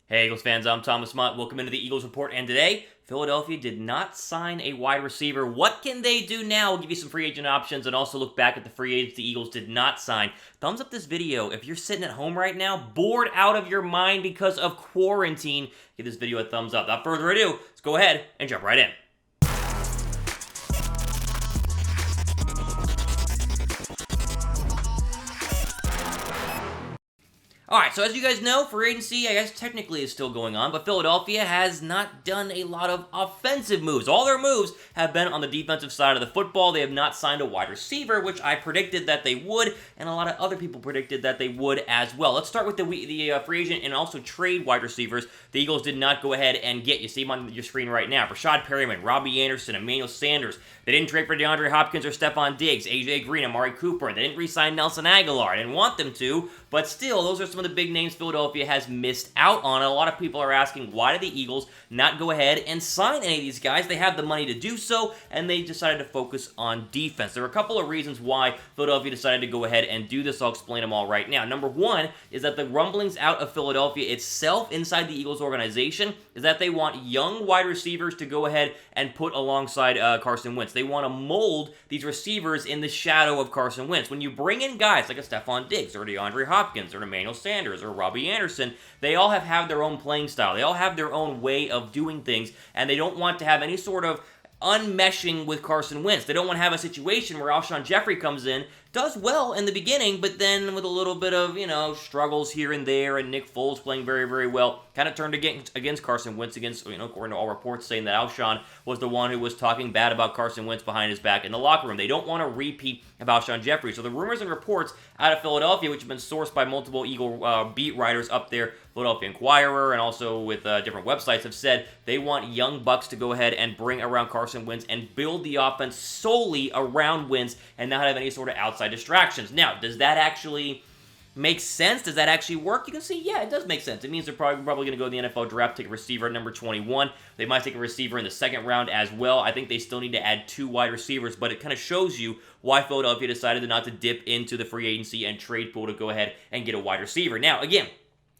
Hey Eagles fans, I'm Thomas Mott. Welcome into the Eagles Report, and today, Philadelphia did not sign a wide receiver. What can they do now? We'll give you some free agent options and also look back at the free agents the Eagles did not sign. Thumbs up this video if you're sitting at home right now, bored out of your mind because of quarantine. Give this video a thumbs up. Without further ado, let's go ahead and jump right in. Alright, so as you guys know, free agency, I guess technically is still going on, but Philadelphia has not done a lot of offensive moves. All their moves have been on the defensive side of the football. They have not signed a wide receiver, which I predicted that they would, and a lot of other people predicted that they would as well. Let's start with the free agent and also trade wide receivers the Eagles did not go ahead and get. You see them on your screen right now. Breshad, Perriman, Robbie Anderson, Emmanuel Sanders. They didn't trade for DeAndre Hopkins or Stephon Diggs, AJ Green, Amari Cooper. They didn't re-sign Nelson Aguilar. I didn't want them to, but still, those are some of the big names Philadelphia has missed out on. And a lot of people are asking, why did the Eagles not go ahead and sign any of these guys? They have the money to do so, and they decided to focus on defense. There are a couple of reasons why Philadelphia decided to go ahead and do this. I'll explain them all right now. Number one is that the rumblings out of Philadelphia itself, inside the Eagles organization, is that they want young wide receivers to go ahead and put alongside Carson Wentz. They want to mold these receivers in the shadow of Carson Wentz. When you bring in guys like a Stephon Diggs or DeAndre Hopkins or Emmanuel Sanders or Robbie Anderson, they all have their own playing style. They all have their own way of doing things, and they don't want to have any sort of unmeshing with Carson Wentz. They don't want to have a situation where Alshon Jeffery comes in, does well in the beginning, but then with a little bit of, struggles here and there, and Nick Foles playing very, very well, kind of turned against Carson Wentz, according to all reports saying that Alshon was the one who was talking bad about Carson Wentz behind his back in the locker room. They don't want to repeat of Alshon Jeffery. So the rumors and reports out of Philadelphia, which have been sourced by multiple Eagle beat writers up there, Philadelphia Inquirer, and also with different websites, have said they want young bucks to go ahead and bring around Carson Wentz and build the offense solely around Wentz and not have any sort of outside distractions. Now, does that actually make sense? Does that actually work? You can see, yeah, it does make sense. It means they're probably going to go to the NFL draft, take a receiver at number 21. They might take a receiver in the second round as well. I think they still need to add 2 wide receivers, but it kind of shows you why Philadelphia decided not to dip into the free agency and trade pool to go ahead and get a wide receiver. Now, again,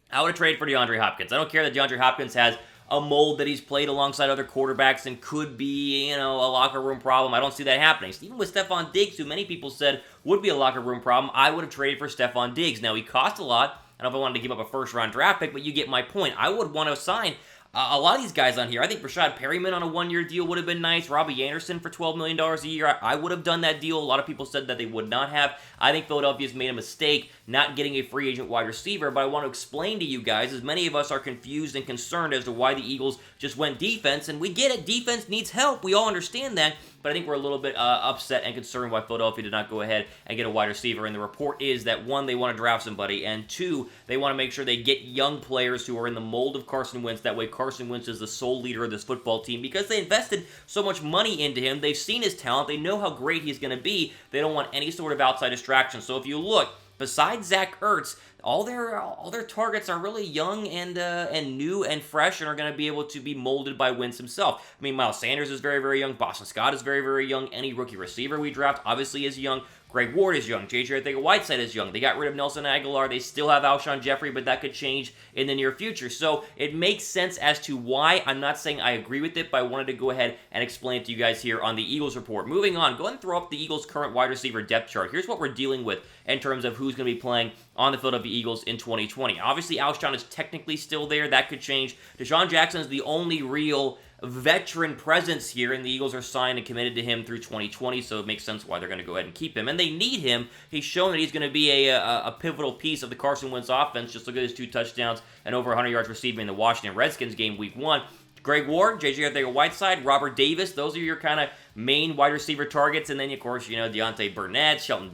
I would have traded for DeAndre Hopkins. I don't care that DeAndre Hopkins has a mold that he's played alongside other quarterbacks and could be, a locker room problem. I don't see that happening. Even with Stephon Diggs, who many people said would be a locker room problem, I would have traded for Stephon Diggs. Now, he cost a lot. I don't know if I wanted to give up a first-round draft pick, but you get my point. I would want to sign a lot of these guys on here. I think Breshad Perriman on a 1-year deal would have been nice. Robbie Anderson for $12 million a year. I would have done that deal. A lot of people said that they would not have. I think Philadelphia's made a mistake not getting a free agent wide receiver, but I want to explain to you guys, as many of us are confused and concerned as to why the Eagles just went defense, and we get it. Defense needs help. We all understand that, but I think we're a little bit upset and concerned why Philadelphia did not go ahead and get a wide receiver, and the report is that, 1, they want to draft somebody, and 2, they want to make sure they get young players who are in the mold of Carson Wentz. That way Carson Wentz is the sole leader of this football team because they invested so much money into him. They've seen his talent. They know how great he's going to be. They don't want any sort of outside distraction. So if you look, besides Zach Ertz, all their targets are really young and new and fresh and are going to be able to be molded by Wentz himself. I mean, Miles Sanders is very, very young. Boston Scott is very, very young. Any rookie receiver we draft obviously is young. Greg Ward is young. J.J. Arcega-Whiteside is young. They got rid of Nelson Aguilar. They still have Alshon Jeffery, but that could change in the near future. So it makes sense as to why. I'm not saying I agree with it, but I wanted to go ahead and explain it to you guys here on the Eagles Report. Moving on, go ahead and throw up the Eagles' current wide receiver depth chart. Here's what we're dealing with in terms of who's going to be playing on the Philadelphia Eagles in 2020. Obviously, Alshon is technically still there. That could change. Deshaun Jackson is the only real veteran presence here, and the Eagles are signed and committed to him through 2020, so it makes sense why they're going to go ahead and keep him. And they need him. He's shown that he's going to be a pivotal piece of the Carson Wentz offense. Just look at his 2 touchdowns and over 100 yards receiving in the Washington Redskins game week 1. Greg Ward, J.J. Arcega-Whiteside, Robert Davis, those are your kind of main wide receiver targets. And then, of course, Deontay Burnett, Shelton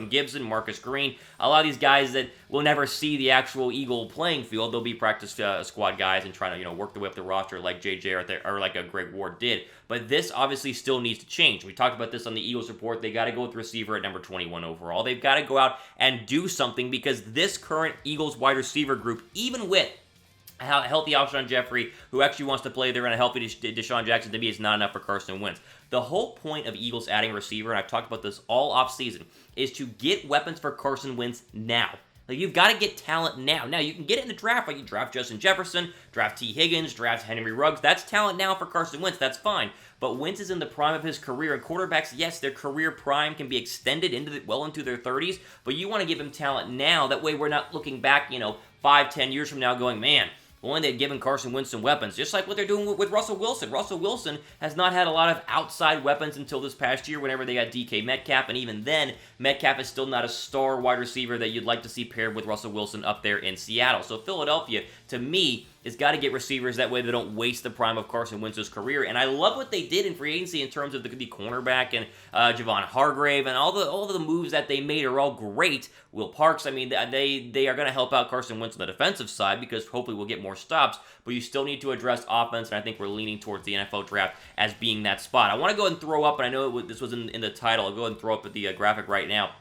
Gibson, Marcus Green. A lot of these guys that will never see the actual Eagle playing field. They'll be practice squad guys and trying to, work their way up the roster like J.J. or like a Greg Ward did. But this obviously still needs to change. We talked about this on the Eagles Report. They got to go with receiver at number 21 overall. They've got to go out and do something because this current Eagles wide receiver group, even with a healthy Alshon Jeffery, who actually wants to play there, and a healthy Deshaun Jackson, to me, is not enough for Carson Wentz. The whole point of Eagles adding a receiver, and I've talked about this all offseason, is to get weapons for Carson Wentz now. Like, you've got to get talent now. Now, you can get it in the draft. Like, you draft Justin Jefferson, draft Tee Higgins, draft Henry Ruggs. That's talent now for Carson Wentz. That's fine. But Wentz is in the prime of his career, and quarterbacks, yes, their career prime can be extended well into their 30s, but you want to give him talent now. That way we're not looking back, 5-10 years from now going, man, one, they've given Carson Wentz some weapons, just like what they're doing with Russell Wilson. Russell Wilson has not had a lot of outside weapons until this past year whenever they got DK Metcalf, and even then, Metcalf is still not a star wide receiver that you'd like to see paired with Russell Wilson up there in Seattle. So Philadelphia, to me, has got to get receivers that way they don't waste the prime of Carson Wentz's career. And I love what they did in free agency in terms of the cornerback and Javon Hargrave and all the moves that they made are all great. Will Parks, I mean, they are going to help out Carson Wentz on the defensive side because hopefully we'll get more stops, but you still need to address offense, and I think we're leaning towards the NFL draft as being that spot. I want to go ahead and throw up, and I know this was in the title, I'll go ahead and throw up the graphic right now.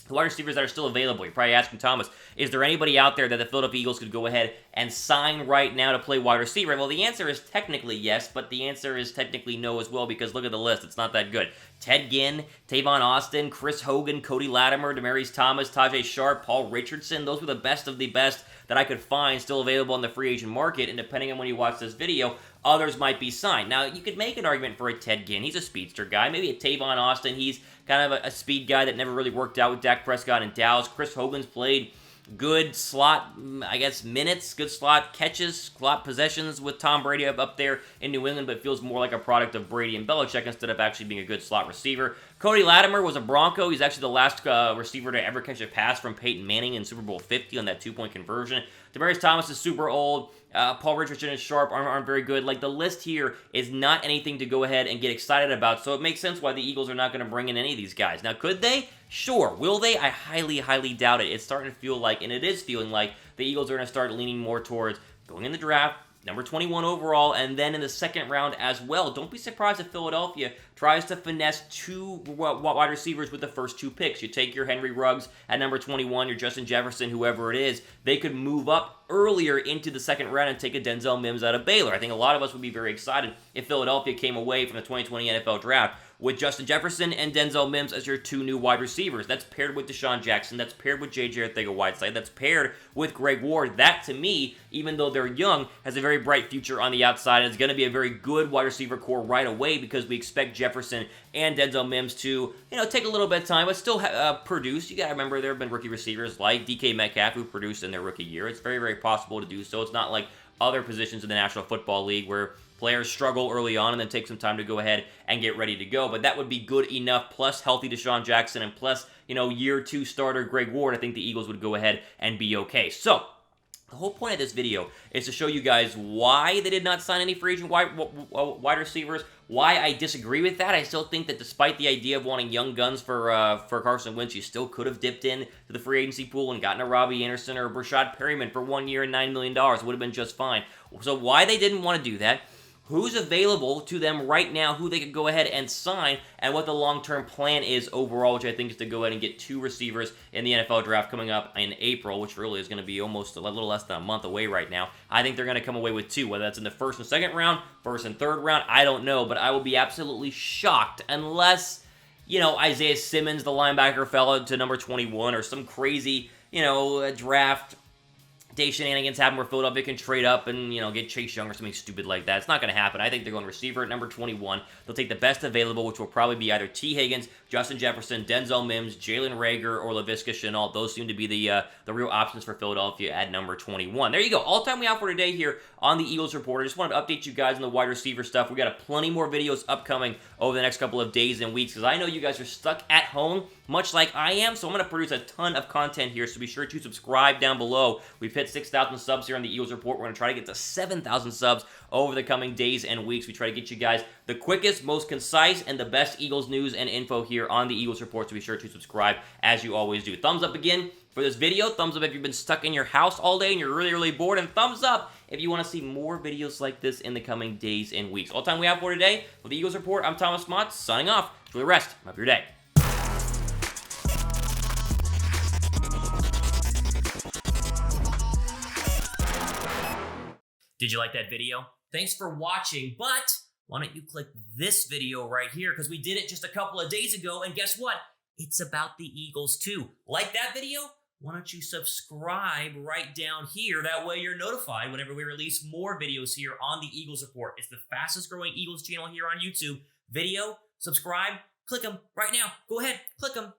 The wide receivers that are still available. You're probably asking Thomas, is there anybody out there that the Philadelphia Eagles could go ahead and sign right now to play wide receiver? Well, the answer is technically yes, but the answer is technically no as well because look at the list. It's not that good. Ted Ginn, Tavon Austin, Chris Hogan, Cody Latimer, Demaryius Thomas, Tajay Sharp, Paul Richardson. Those were the best of the best that I could find still available on the free agent market, and depending on when you watch this video, others might be signed. Now, you could make an argument for a Ted Ginn. He's a speedster guy. Maybe a Tavon Austin. He's kind of a speed guy that never really worked out with Dak Prescott in Dallas. Chris Hogan's played good slot, I guess, minutes, good slot catches, slot possessions with Tom Brady up there in New England, but feels more like a product of Brady and Belichick instead of actually being a good slot receiver. Cody Latimer was a Bronco. He's actually the last receiver to ever catch a pass from Peyton Manning in Super Bowl 50 on that two-point conversion. Demaryius Thomas is super old. Paul Richardson and Sharp aren't very good. Like, the list here is not anything to go ahead and get excited about, so it makes sense why the Eagles are not going to bring in any of these guys. Now, could they? Sure. Will they? I highly, highly doubt it. It's starting to feel like, and it is feeling like, the Eagles are going to start leaning more towards going in the draft, number 21 overall, and then in the second round as well. Don't be surprised if Philadelphia tries to finesse two wide receivers with the first two picks. You take your Henry Ruggs at number 21, your Justin Jefferson, whoever it is. They could move up earlier into the second round and take a Denzel Mims out of Baylor. I think a lot of us would be very excited if Philadelphia came away from the 2020 NFL Draft with Justin Jefferson and Denzel Mims as your two new wide receivers. That's paired with Deshaun Jackson. That's paired with J.J. Arcega-Whiteside. That's paired with Greg Ward. That, to me, even though they're young, has a very bright future on the outside, and it's going to be a very good wide receiver core right away because we expect Jefferson and Denzel Mims to, take a little bit of time, but still produce. You got to remember there have been rookie receivers like DK Metcalf who produced in their rookie year. It's very, very possible to do so. It's not like other positions in the National Football League where players struggle early on and then take some time to go ahead and get ready to go. But that would be good enough, plus healthy Deshaun Jackson and plus, year two starter Greg Ward. I think the Eagles would go ahead and be okay. So, the whole point of this video is to show you guys why they did not sign any free agent wide receivers, why I disagree with that. I still think that despite the idea of wanting young guns for Carson Wentz, you still could have dipped in to the free agency pool and gotten a Robbie Anderson or a Breshad Perriman for 1 year and $9 million. It would have been just fine. So why they didn't want to do that, who's available to them right now, who they could go ahead and sign, and what the long-term plan is overall, which I think is to go ahead and get two receivers in the NFL draft coming up in April, which really is going to be almost a little less than a month away right now. I think they're going to come away with two, whether that's in the first and second round, first and third round, I don't know, but I will be absolutely shocked unless, Isaiah Simmons, the linebacker, fell to number 21, or some crazy, draft day shenanigans happen where Philadelphia can trade up and, get Chase Young or something stupid like that. It's not going to happen. I think they're going receiver at number 21. They'll take the best available, which will probably be either Tee Higgins, Justin Jefferson, Denzel Mims, Jalen Reagor, or Laviska Shenault. Those seem to be the real options for Philadelphia at number 21. There you go. All the time we have for today here on the Eagles Report. I just wanted to update you guys on the wide receiver stuff. We got plenty more videos upcoming over the next couple of days and weeks because I know you guys are stuck at home, much like I am, so I'm going to produce a ton of content here, so be sure to subscribe down below. We've hit 6,000 subs here on the Eagles Report. We're going to try to get to 7,000 subs over the coming days and weeks. We try to get you guys the quickest, most concise, and the best Eagles news and info here on the Eagles Report, so be sure to subscribe as you always do. Thumbs up again for this video. Thumbs up if you've been stuck in your house all day and you're really, really bored. And thumbs up if you want to see more videos like this in the coming days and weeks. All the time we have for today. For the Eagles Report, I'm Thomas Mott, signing off. Enjoy the rest of your day. Did you like that video? Thanks for watching, but why don't you click this video right here, because we did it just a couple of days ago, and guess what? It's about the Eagles too. Like that video? why don't you subscribe right down here? That way you're notified whenever we release more videos here on the Eagles Report. It's the fastest growing Eagles channel here on YouTube. Video, subscribe, click them right now. Go ahead, click them.